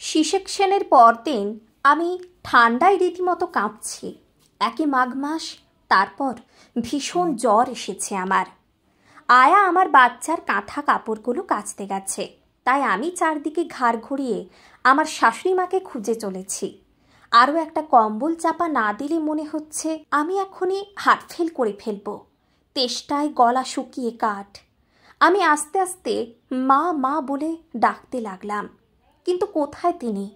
C সেকশনের পরদিন আমি ঠান্ডায় রীতিমতো কাঁপছি। একে মাঘ মাস, তারপর ভীষণ জ্বর এসেছে আমার। আয়া আমার বাচ্চার কাঁথা কাপড়গুলো কাচতে গেছে, তাই আমি চারদিকে ঘাড় ঘুরিয়ে আমার শাশুড়ি মাকে খুঁজে চলেছি। আরও একটা কম্বল চাপা না দিলে মনে হচ্ছে আমি এখনই হার্ট ফেল করে ফেলব। তেষ্টায় গলা শুকিয়ে কাঠ। আমি আস্তে আস্তে মা মা বলে ডাকতে লাগলাম, কিন্তু কোথায় তিনি?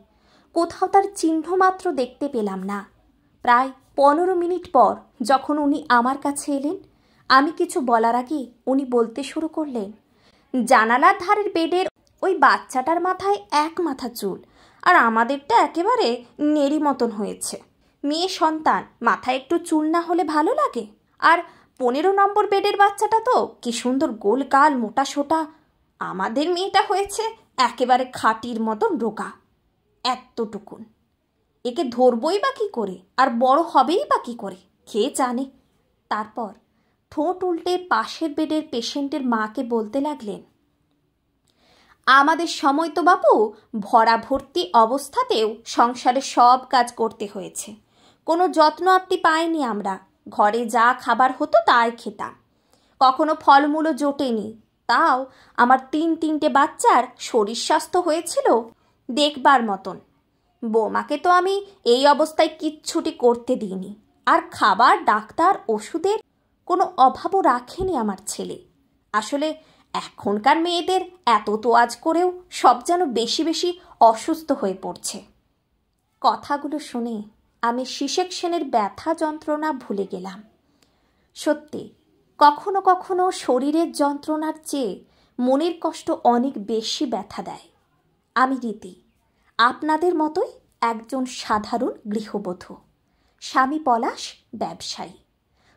কোথাও তার চিহ্ন মাত্র দেখতে পেলাম না। প্রায় 15 মিনিট পর যখন উনি আমার কাছে এলেন, আমি কিছু বলার আগে উনি বলতে শুরু করলেন, জানালার ধারের বেডের ওই বাচ্চাটার মাথায় এক মাথা চুল, আর আমাদেরটা একেবারে নেড়ি মতন হয়েছে। মেয়ে সন্তান, মাথায় একটু চুল না হলে ভালো লাগে? আর 15 নম্বর বেডের বাচ্চাটা তো কি সুন্দর গোল গাল, মোটা সোটা। আমাদের মেয়েটা হয়েছে একেবারে খাটির মতন রোগা। এতটুকুন। একে ধরবই বা কী করে, আর বড় হবেই বা কী করে, কে জানে। তারপর ঠোঁট উল্টে পাশের বেডের পেশেন্টের মাকে বলতে লাগলেন, আমাদের সময় তো বাপু ভরা ভর্তি অবস্থাতেও সংসারে সব কাজ করতে হয়েছে। কোনো যত্ন আপনি পাইনি আমরা। ঘরে যা খাবার হতো তাই খেতাম। কখনো ফলমূলও জোটেনি। তাও আমার 3 বাচ্চার শরীর স্বাস্থ্য হয়েছিল দেখবার মতন। বৌমাকে তো আমি এই অবস্থায় কিচ্ছুটি করতে দিইনি। আর খাবার, ডাক্তার, ওষুধের কোনো অভাবও রাখেনি আমার ছেলে। আসলে এখনকার মেয়েদের এত তোয়াজ করেও সব যেন বেশি বেশি অসুস্থ হয়ে পড়ছে। কথাগুলো শুনে আমি সি সেকশনের ব্যথা যন্ত্রণা ভুলে গেলাম। সত্যি, কখনো কখনো শরীরের যন্ত্রণার চেয়ে মনের কষ্ট অনেক বেশি ব্যথা দেয়। আমি রীতি, আপনাদের মতোই একজন সাধারণ গৃহবধূ। স্বামী পলাশ ব্যবসায়ী,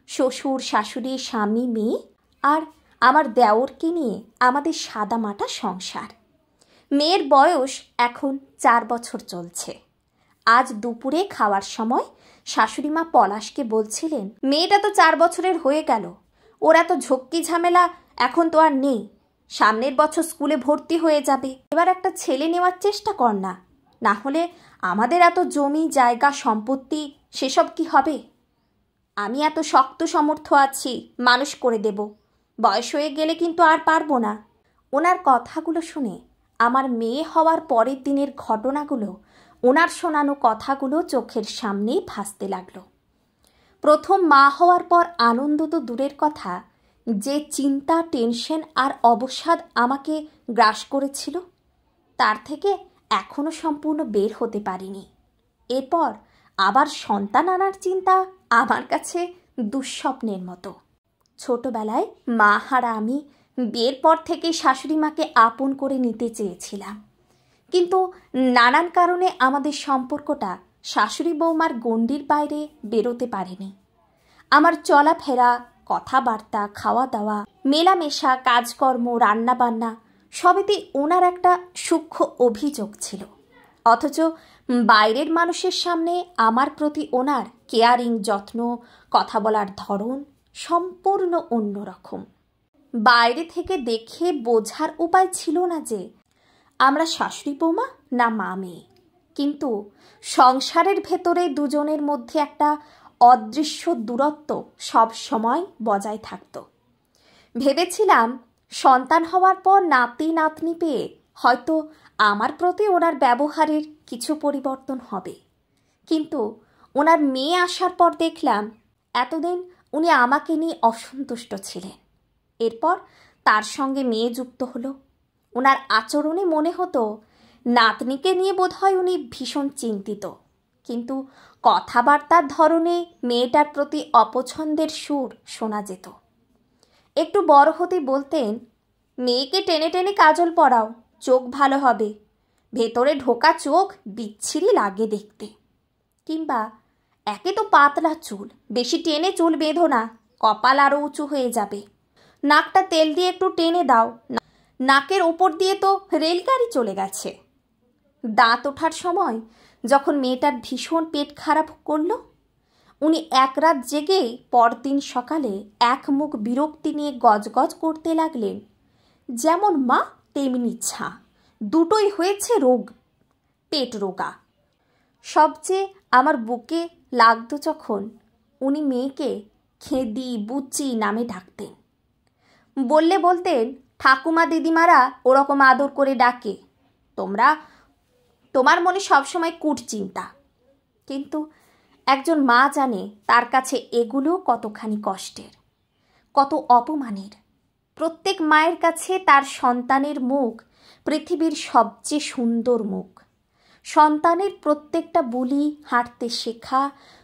শ্বশুর শাশুড়ি, স্বামী, মেয়ে আর আমার দেওরকে নিয়ে আমাদের সাদামাটা সংসার। মেয়ের বয়স এখন 4 বছর চলছে। আজ দুপুরে খাওয়ার সময় শাশুড়িমা পলাশকে বলছিলেন, মেয়েটা তো 4 বছরের হয়ে গেল, ওর এত ঝক্কি ঝামেলা এখন তো আর নেই। সামনের বছর স্কুলে ভর্তি হয়ে যাবে। এবার একটা ছেলে নেওয়ার চেষ্টা কর না, না হলে আমাদের এত জমি জায়গা সম্পত্তি সেসব কি হবে? আমি এত শক্ত সমর্থ আছি, মানুষ করে দেব। বয়স হয়ে গেলে কিন্তু আর পারবো না। ওনার কথাগুলো শুনে আমার মেয়ে হওয়ার পরের দিনের ঘটনাগুলো, ওনার শোনানো কথাগুলো চোখের সামনেই ভাসতে লাগলো। প্রথম মা হওয়ার পর আনন্দ তো দূরের কথা, যে চিন্তা, টেনশন আর অবসাদ আমাকে গ্রাস করেছিল, তার থেকে এখনও সম্পূর্ণ বের হতে পারিনি। এরপর আবার সন্তান আনার চিন্তা আমার কাছে দুঃস্বপ্নের মতো। ছোটবেলায় মা হারা আমি বিয়ের পর থেকে শাশুড়ি মাকে আপন করে নিতে চেয়েছিলাম, কিন্তু নানান কারণে আমাদের সম্পর্কটা শাশুড়ি বৌমার গণ্ডির বাইরে বেরোতে পারেনি। আমার চলাফেরা, কথাবার্তা, খাওয়া দাওয়া, মেলামেশা, কাজকর্ম, রান্নাবান্না সবেতেই ওনার একটা সূক্ষ্ম অভিযোগ ছিল। অথচ বাইরের মানুষের সামনে আমার প্রতি ওনার কেয়ারিং, যত্ন, কথা বলার ধরন সম্পূর্ণ অন্যরকম। বাইরে থেকে দেখে বোঝার উপায় ছিল না যে আমরা শাশুড়ি বৌমা না মা মেয়ে, কিন্তু সংসারের ভেতরে দুজনের মধ্যে একটা অদৃশ্য দূরত্ব সব সময় বজায় থাকত। ভেবেছিলাম সন্তান হওয়ার পর নাতি নাতনি পেয়ে হয়তো আমার প্রতি ওনার ব্যবহারের কিছু পরিবর্তন হবে, কিন্তু ওনার মেয়ে আসার পর দেখলাম এতদিন উনি আমাকে নিয়ে অসন্তুষ্ট ছিলেন। এরপর তার সঙ্গে মেয়ে যুক্ত হলো। ওনার আচরণে মনে হতো নাতনিকে নিয়ে বোধহয় উনি ভীষণ চিন্তিত, কিন্তু কথাবার্তার ধরনে মেয়েটার প্রতি অপছন্দের সুর শোনা যেত। একটু বড় হতে বলতেন, মেয়েকে টেনে টেনে কাজল পরাও, চোখ ভালো হবে, ভেতরে ঢোকা চোখ বিচ্ছিরি লাগে দেখতে। কিংবা একে তো পাতলা চুল, বেশি টেনে চুল বেঁধো না, কপাল আরও উঁচু হয়ে যাবে। নাকটা তেল দিয়ে একটু টেনে দাও, নাকের ওপর দিয়ে তো রেলগাড়ি চলে গেছে। দাঁত ওঠার সময় যখন মেয়েটার ভীষণ পেট খারাপ করলো, উনি এক রাত জেগেই পরদিন সকালে এক মুখ বিরক্তি নিয়ে গজগজ করতে লাগলেন, যেমন মা তেমনি ছা, দুটোই হয়েছে রোগ। পেট রোগা। সবচেয়ে আমার বুকে লাগতো যখন উনি মেয়েকে খেদি বুচি নামে ডাকতেন। বলতেন, ঠাকুমা দিদিমারা ওরকম আদর করে ডাকে, তোমার মনে সবসময় কূট চিন্তা। কিন্তু একজন মা জানে তার কাছে এগুলো কতখানি কষ্টের, কত অপমানের। প্রত্যেক মায়ের কাছে তার সন্তানের মুখ পৃথিবীর সবচেয়ে সুন্দর মুখ। সন্তানের প্রত্যেকটা বুলি, হাঁটতে শেখা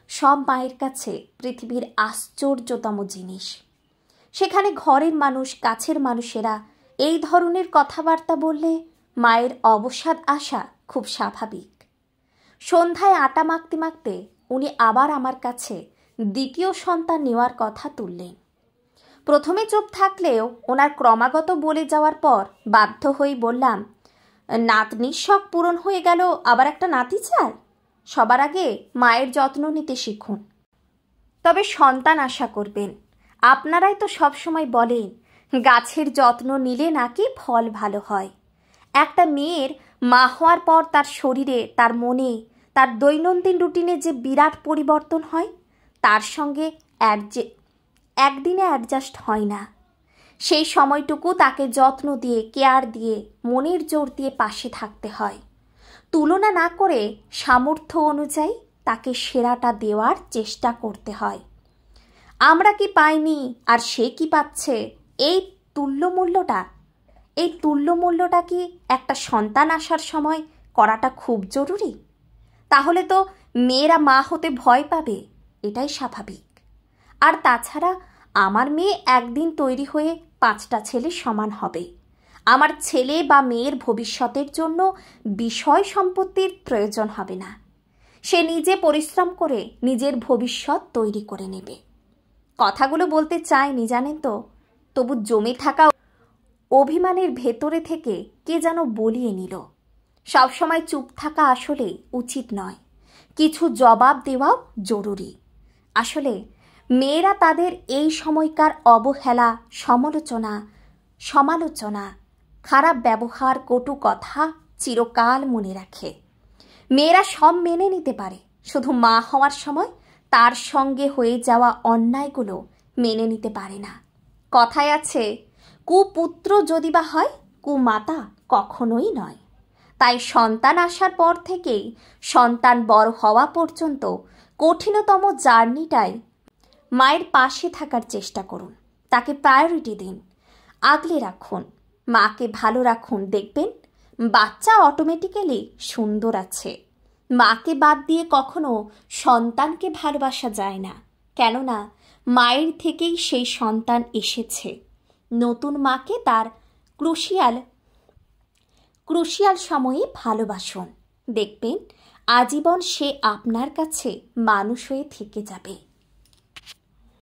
সব মায়ের কাছে পৃথিবীর আশ্চর্যতম জিনিস। সেখানে ঘরের মানুষ, কাছের মানুষেরা এই ধরনের কথাবার্তা বললে মায়ের অবসাদ আসা খুব স্বাভাবিক। সন্ধ্যায় আটা মাখতে মাখতে উনি আবার আমার কাছে দ্বিতীয় সন্তান নেওয়ার কথা তুললেন। প্রথমে চুপ থাকলেও ওনার ক্রমাগত বলে যাওয়ার পর বাধ্য হয়ে বললাম, নাতনির শখ পূরণ হয়ে গেল, আবার একটা নাতি চাই। সবার আগে মায়ের যত্ন নিতে শিখুন, তবে সন্তান আশা করবেন। আপনারাই তো সবসময় বলেন গাছের যত্ন নিলে নাকি ফল ভালো হয়। একটা মেয়ের মা হওয়ার পর তার শরীরে, তার মনে, তার দৈনন্দিন রুটিনে যে বিরাট পরিবর্তন হয়, তার সঙ্গে একদিনে অ্যাডজাস্ট হয় না। সেই সময়টুকু তাকে যত্ন দিয়ে, কেয়ার দিয়ে, মনের জোর দিয়ে পাশে থাকতে হয়। তুলনা না করে সামর্থ্য অনুযায়ী তাকে সেরাটা দেওয়ার চেষ্টা করতে হয়। আমরা কি পাইনি আর সে কি পাচ্ছে, এই তুল্যমূল্যটা কি একটা সন্তান আসার সময় করাটা খুব জরুরি? তাহলে তো মেয়েরা মা হতে ভয় পাবে, এটাই স্বাভাবিক। আর তাছাড়া আমার মেয়ে একদিন তৈরি হয়ে 5টা ছেলে সমান হবে। আমার ছেলে বা মেয়ের ভবিষ্যতের জন্য বিষয় সম্পত্তির প্রয়োজন হবে না। সে নিজে পরিশ্রম করে নিজের ভবিষ্যৎ তৈরি করে নেবে। কথাগুলো বলতে চাইনি জানেন তো, তবু জমে থাকা অভিমানের ভেতরে থেকে কে যেন বলিয়ে নিল। সবসময় চুপ থাকা আসলে উচিত নয়, কিছু জবাব দেওয়াও জরুরি। আসলে মেয়েরা তাদের এই সময়কার অবহেলা, সমালোচনা, খারাপ ব্যবহার, কটু কথা চিরকাল মনে রাখে। মেয়েরা সব মেনে নিতে পারে, শুধু মা হওয়ার সময় তার সঙ্গে হয়ে যাওয়া অন্যায়গুলো মেনে নিতে পারে না। কথায় আছে, কুপুত্র যদি বা হয়, কুমাতা কখনোই নয়। তাই সন্তান আসার পর থেকেই সন্তান বড় হওয়া পর্যন্ত কঠিনতম জার্নিটাই মায়ের পাশে থাকার চেষ্টা করুন। তাকে প্রায়োরিটি দিন, আগলে রাখুন, মাকে ভালো রাখুন। দেখবেন বাচ্চা অটোমেটিক্যালি সুন্দর আছে। মাকে বাদ দিয়ে কখনো সন্তানকে ভালোবাসা যায় না, কেননা মায়ের থেকেই সেই সন্তান এসেছে। নতুন মাকে তার ক্রুশিয়াল সময়ে ভালোবাসুন। দেখবেন আজীবন সে আপনার কাছে মানুষ হয়ে থেকে যাবে।